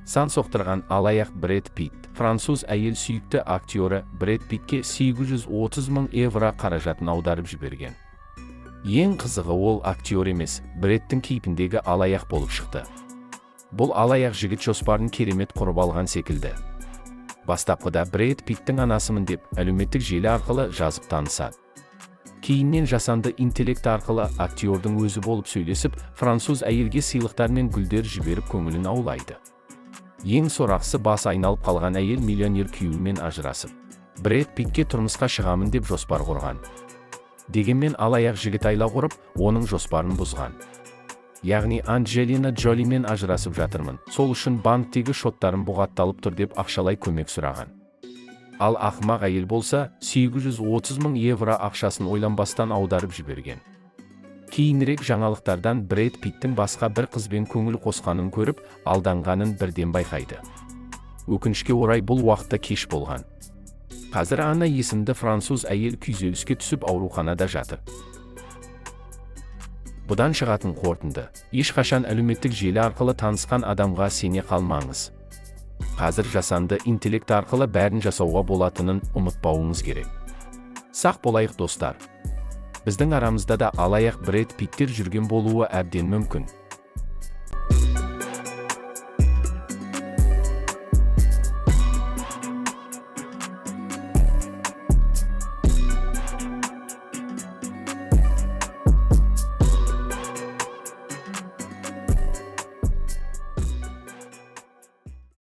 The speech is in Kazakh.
сан соқтырған алаяқ Брэд Питт. Француз әйел сүйікті актері Брэд Питтке 830 мың евро қаражатын аударып жіберген. Ең қызығы, ол актер емес, Брэдтің кейпіндегі алаяқ болып шықты. Бұл алаяқ жігіт жоспарын керемет құрып алған секілді. Бастапқыда Брэд Питтің анасымын деп әлеуметтік желі арқылы жазып танысады. Кейіннен жасанды интеллект арқылы актердің өзі болып сөйлесіп, француз әйелге сыйлықтар мен гүлдер жіберіп көңілін аулайды. Ең сорақысы, басы айналып қалған әйел миллионер күйеуімен ажырасып, Брэд Питтке тұрмысқа шығамын деп жоспар құрған. Дегенмен алаяқ жігіт айла құрып, оның жоспарын бұзған. Яғни Анджелина Джолимен ажырасып жатырмын, сол үшін банктегі шоттарым бұғатталып тұр деп ақшалай көмек сұраған. Ал ақымақ әйел болса, 830 мың евро ақшасын ойланбастан аударып жіберген. Кейінірек жаңалықтардан Брэд Питтің басқа бір қызбен көңіл қосқанын көріп, алданғанын бірден байқайды. Өкінішке орай, бұл уақытта кеш болған. Қазір Анна есімді француз әйел күйзеліске түсіп ауруханада жатыр. Бұдан шығатын қорытынды: ешқашан әлеуметтік желі арқылы танысқан адамға сене қалмаңыз. Қазір жасанды интеллект арқылы бәрін жасауға болатынын ұмытпауыңыз керек. Сақ болайық достар. Біздің арамызда да алаяқ Брэд Питтер жүрген болуы әбден мүмкін.